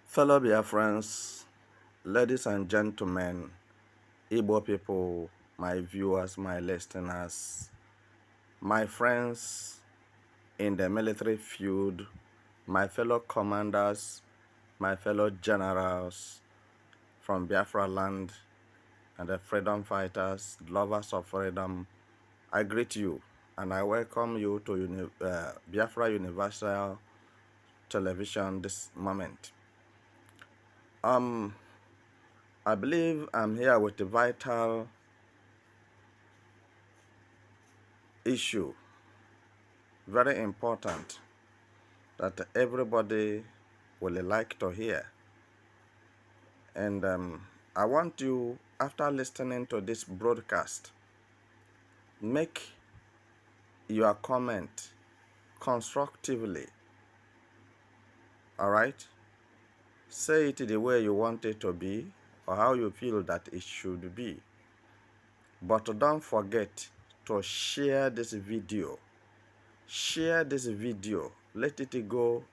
Fellow Biafrans, ladies and gentlemen, Igbo people, my viewers, my listeners, my friends in the military field, my fellow commanders, my fellow generals from Biafra land and the freedom fighters, lovers of freedom, I greet you and I welcome you to Biafra Universal Television this moment. I believe I'm here with a vital issue, very important, that everybody will like to hear. And I want you, after listening to this broadcast, make your comment constructively. All right? Say it the way you want it to be or how you feel that it should be. But don't forget to share this video. Share this video. Let it go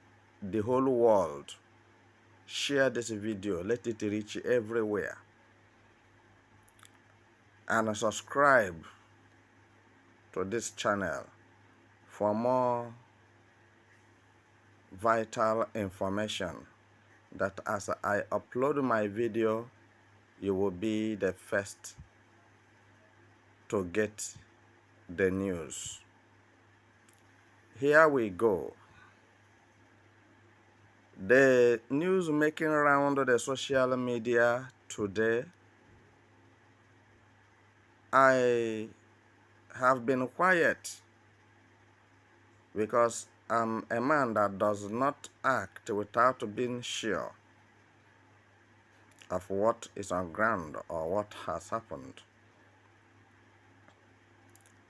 the whole world. Share this video. Let it reach everywhere. And subscribe to this channel for more vital information that as I upload my video, you will be the first to get the news. Here we go. The news making around the social media today, I have been quiet because I'm a man that does not act without being sure of what is on ground or what has happened.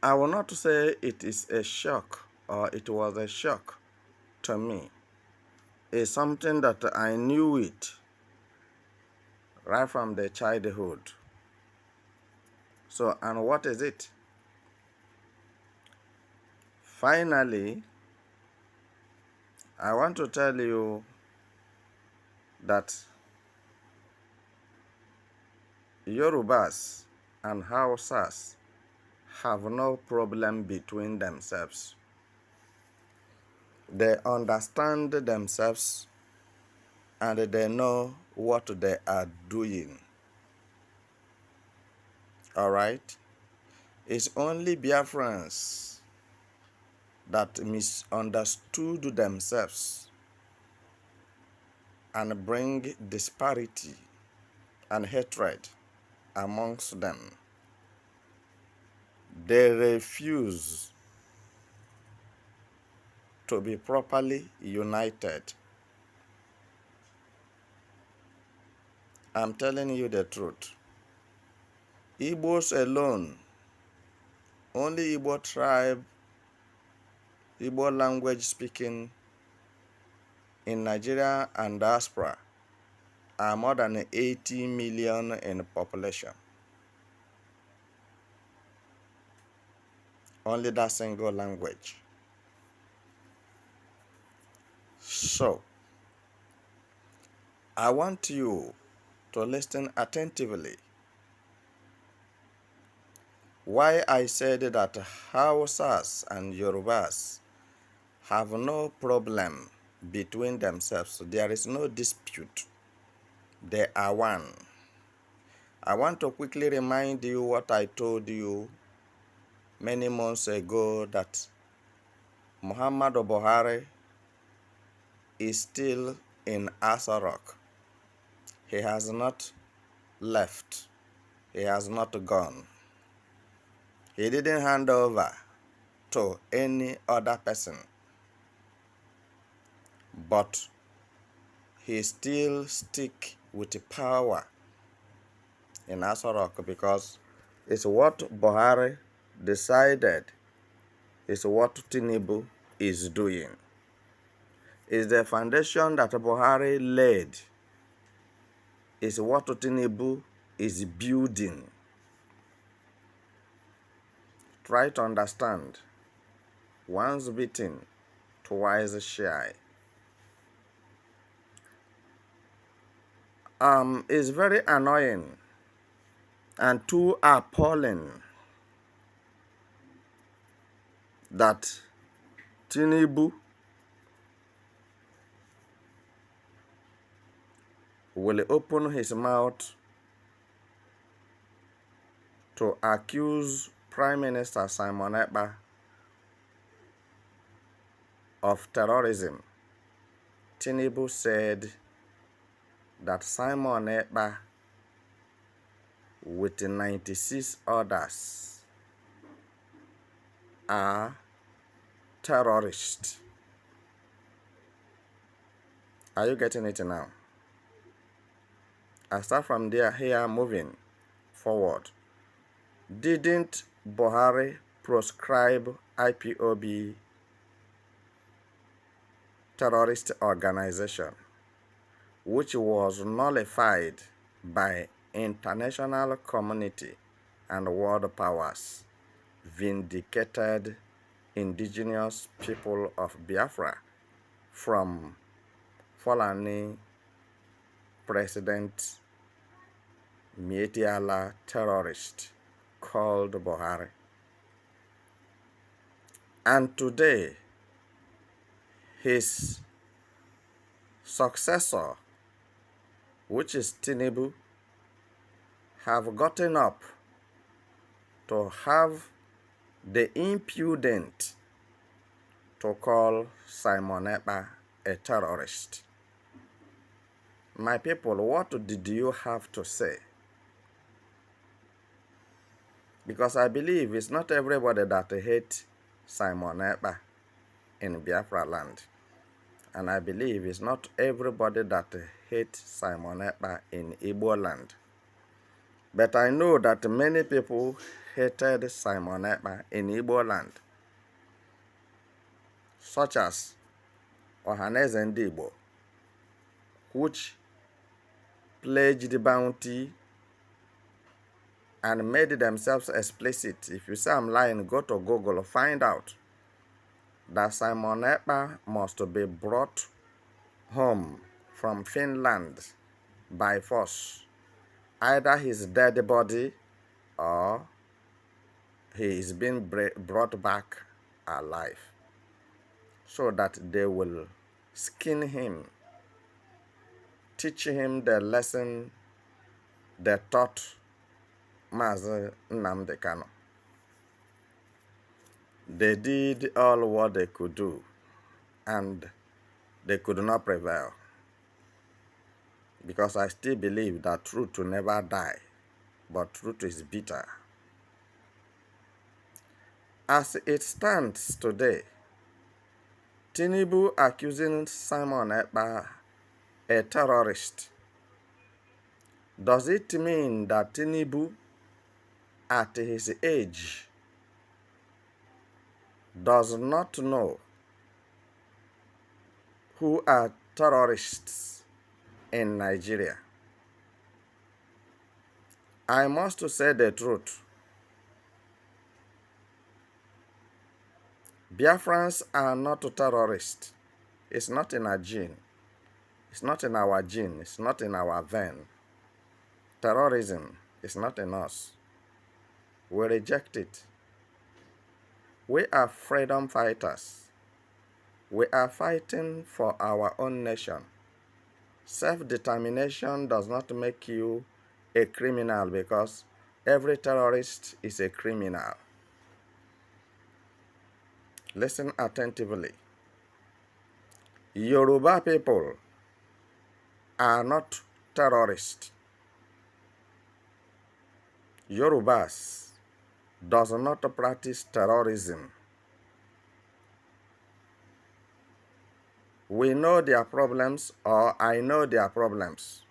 I will not say it is a shock or it was a shock to me. It's something that I knew it right from the childhood. So, and what is it? Finally, I want to tell you that Yorubas and Hausas have no problem between themselves. They understand themselves and they know what they are doing. All right? It's only Biafrans that misunderstood themselves and bring disparity and hatred amongst them. They refuse to be properly united. I'm telling you the truth. Igbos alone, only Igbo tribe, Igbo language speaking in Nigeria and diaspora are more than 80 million in population. Only that single language. So, I want you to listen attentively. Why I said that Hausas and Yorubas have no problem between themselves. There is no dispute. They are one. I want to quickly remind you what I told you many months ago, that Muhammadu Buhari is still in Asa Rock. He has not left. He has not gone. He didn't hand over to any other person. But he still stick with power in Asa Rock because it's what Buhari decided, is what Tinubu is doing. It's the foundation that Buhari laid, is what Tinubu is building. Try to understand. Once bitten, twice shy. is very annoying and too appalling that Tinubu will open his mouth to accuse Prime Minister Simon Ekpa of terrorism. Tinubu said that Simon Ekpa with 96 others are terrorists. Are you getting it now? I start from there here moving forward. Didn't Buhari proscribe IPOB terrorist organization, which was nullified by international community and world powers, vindicated indigenous people of Biafra from Fulani President Mietiala terrorist called Buhari. And today, his successor, which is Tinubu, have gotten up to have the impudent to call Simon Ekpa a terrorist. My people, what did you have to say? Because I believe it's not everybody that hates Simon Ekpa in Biafra land. And I believe it's not everybody that hates Simon Ekpa in Igbo land. But I know that many people hated Simon Ekpa in Igbo land, such as Ohaneze Ndigbo, which pledged bounty and made themselves explicit. If you say I'm lying, go to Google, find out that Simon Ekpa must be brought home from Finland by force. Either his dead body or he is being brought back alive, so that they will skin him, teach him the lesson they taught Mazi Nnamdi Kanu. They did all what they could do, and they could not prevail. Because I still believe that truth will never die, but truth is bitter. As it stands today, Tinubu accusing Simon Ekpa a terrorist. Does it mean that Tinubu, at his age, does not know who are terrorists in Nigeria? I must say the truth. Biafrans are not terrorists. It's not in our gene. It's not in our gene. It's not in our vein. Terrorism is not in us. We reject it. We are freedom fighters. We are fighting for our own nation. Self-determination does not make you a criminal, because every terrorist is a criminal. Listen attentively. Yoruba people are not terrorists. Yorubas does not practice terrorism. We know their problems, or I know their problems.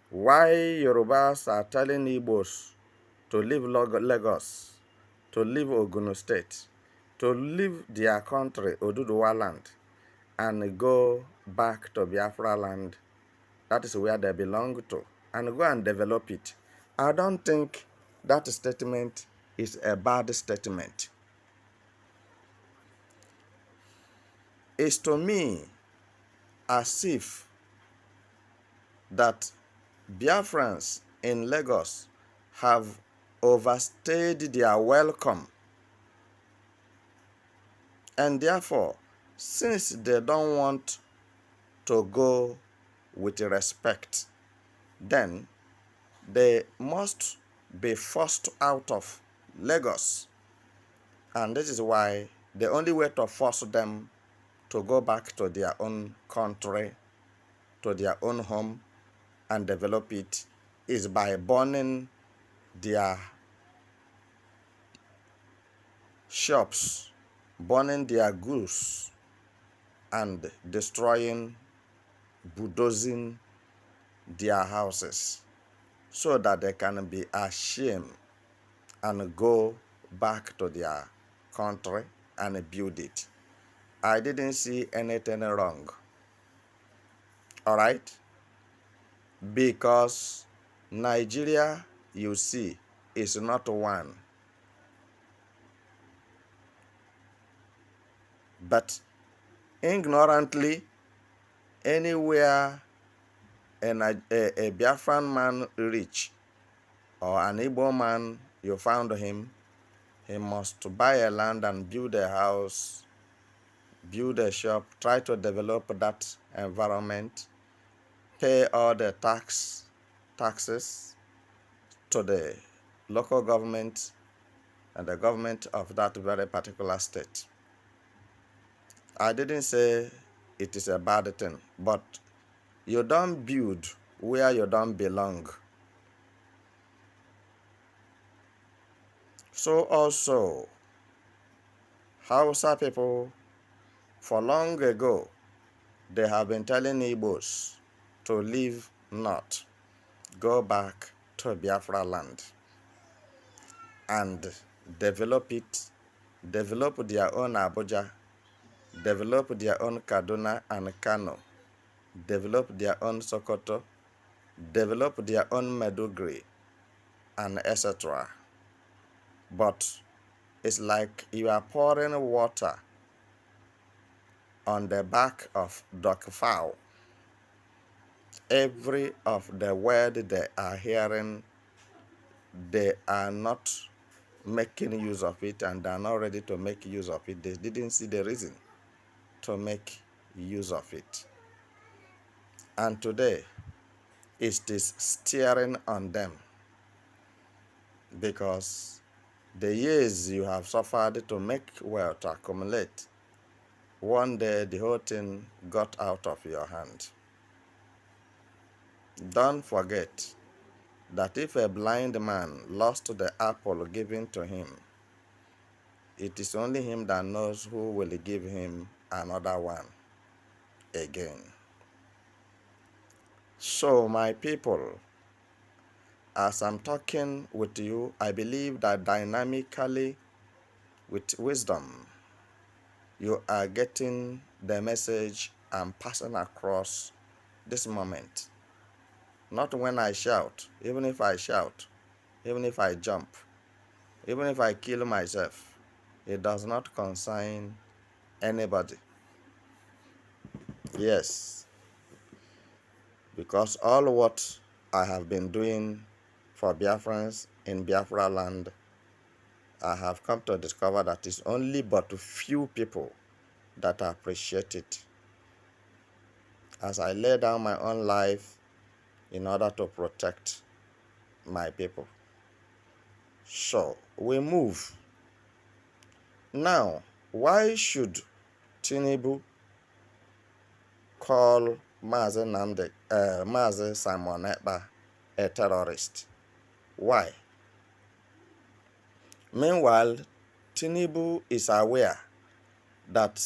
Why Yorubas are telling Igbos to leave Lagos, to leave Ogun State, to leave their country, Oduduwa land, and go back to Biafra land, that is where they belong to, and go and develop it. I don't think that statement is a bad statement. It's to me as if that Biafrans in Lagos have overstayed their welcome, and therefore, since they don't want to go with respect, then they must be forced out of Lagos. And this is why the only way to force them to go back to their own country, to their own home, and develop it is by burning their shops, burning their goods, and destroying, bulldozing their houses so that they can be ashamed and go back to their country and build it. I didn't see anything wrong. All right? Because Nigeria, you see, is not one. But ignorantly, anywhere a Biafran man reach, or an Igbo man, you found him, he must buy a land and build a house, build a shop, try to develop that environment, pay all the taxes to the local government and the government of that very particular state. I didn't say it is a bad thing, but you don't build where you don't belong. So also, Hausa people, for long ago, they have been telling Igbos to leave north, go back to Biafra land, and develop it, develop their own Abuja, develop their own Kaduna and Kano, develop their own Sokoto, develop their own Medugri, and etc. But it's like you are pouring water on the back of duck fowl. Every of the word they are hearing, they are not making use of it, and they are not ready to make use of it. They didn't see the reason to make use of it. And today, it is steering on them because the years you have suffered to make wealth, to accumulate, one day the whole thing got out of your hand. Don't forget that if a blind man lost the apple given to him, it is only him that knows who will give him another one again. So, my people, as I'm talking with you, I believe that dynamically, with wisdom, you are getting the message I'm passing across this moment. Not when I shout, even if I shout, even if I jump, even if I kill myself, it does not concern anybody. Yes, because all what I have been doing for Biafrans in Biafra land, I have come to discover that it's only but few people that appreciate it. As I lay down my own life in order to protect my people. So, we move. Now, why should Tinubu call Mazi Simon Ekpa a terrorist? Why? Meanwhile, Tinubu is aware that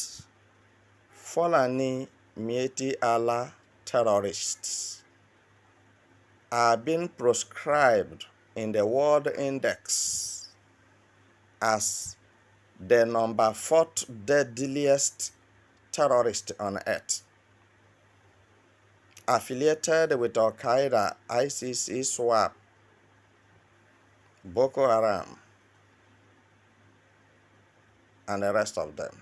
Fulani Mieti Allah terrorists are being proscribed in the World Index as the number 4th deadliest terrorist on earth, affiliated with Al Qaeda, ICC, SWAP, Boko Haram, and the rest of them.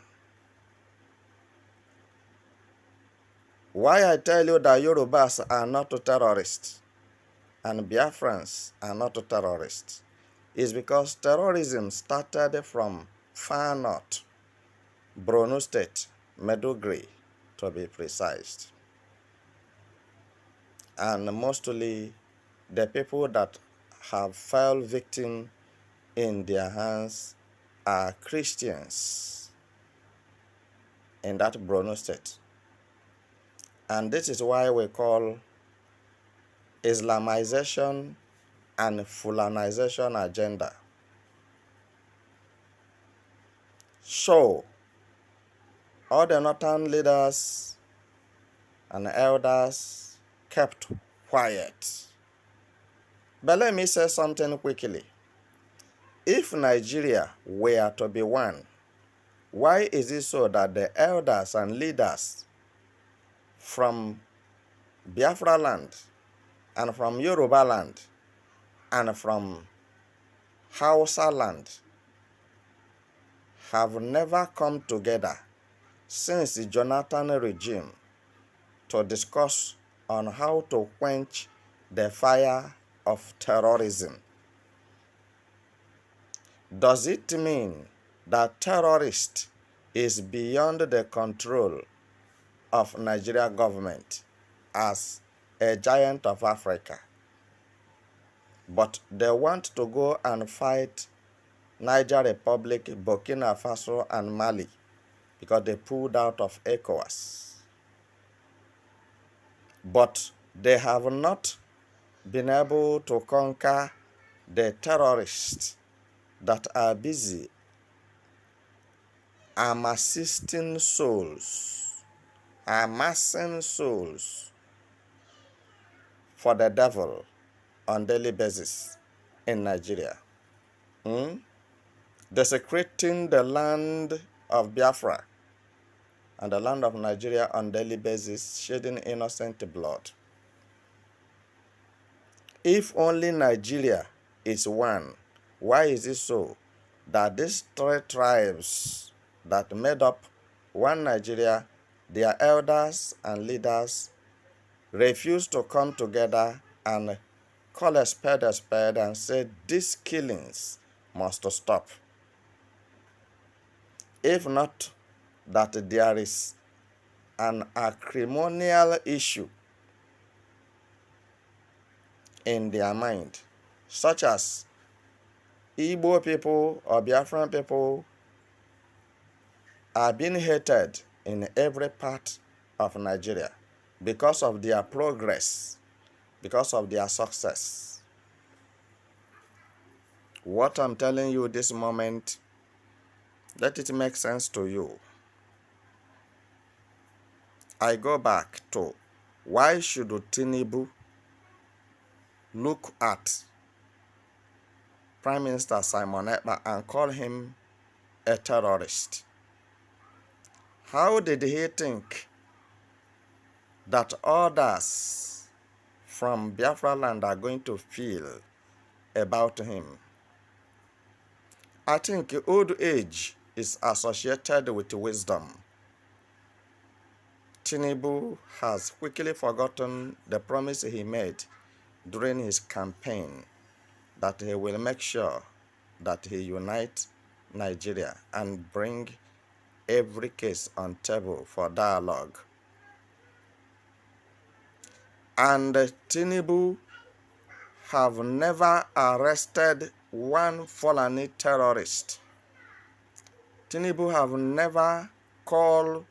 Why I tell you that Yorubas are not terrorists and Biafrans are not terrorists is because terrorism started from far north, Borno State, Meduguri to be precise. And mostly the people that have fell victim in their hands are Christians in that Borno State. And this is why we call Islamization and Fulanization agenda. So, all the northern leaders and elders kept quiet. But let me say something quickly. If Nigeria were to be one, why is it so that the elders and leaders from Biafra land and from Yoruba land and from Hausa land have never come together since the Jonathan regime to discuss on how to quench the fire of terrorism? Does it mean that terrorist is beyond the control of Nigeria government as a giant of Africa? But they want to go and fight Niger Republic, Burkina Faso, and Mali because they pulled out of ECOWAS. But they have not been able to conquer the terrorists that are busy amassing souls for the devil on daily basis in Nigeria. Desecrating the land of Biafra and the land of Nigeria on daily basis, shedding innocent blood. If only Nigeria is one, why is it so that these three tribes that made up one Nigeria, their elders and leaders refuse to come together and call a spade and say these killings must stop? If not that there is an acrimonial issue in their mind, such as Igbo people or Biafran people are being hated in every part of Nigeria because of their progress, because of their success. What I'm telling you this moment, let it make sense to you. I go back to why should Tinubu look at Prime Minister Simon Ekpa and call him a terrorist? How did he think that others from Biafra land are going to feel about him? I think old age is associated with wisdom. Tinubu has quickly forgotten the promise he made during his campaign that he will make sure that he unites Nigeria and bring every case on table for dialogue. And Tinubu have never arrested one Fulani terrorist. Tinubu have never called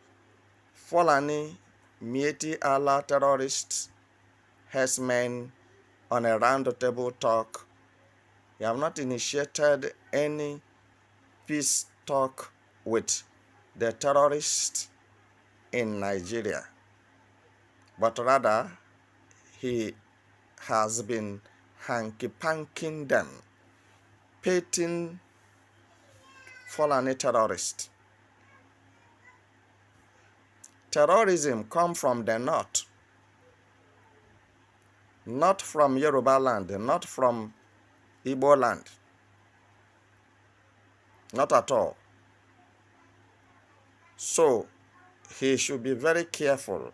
Fulani Mieti Allah terrorists, herdsmen on a round table talk. He have not initiated any peace talk with the terrorists in Nigeria, but rather he has been hanky-panking them, pitting Fulani terrorists. Terrorism comes from the north, not from Yoruba land, not from Igbo land, not at all. So he should be very careful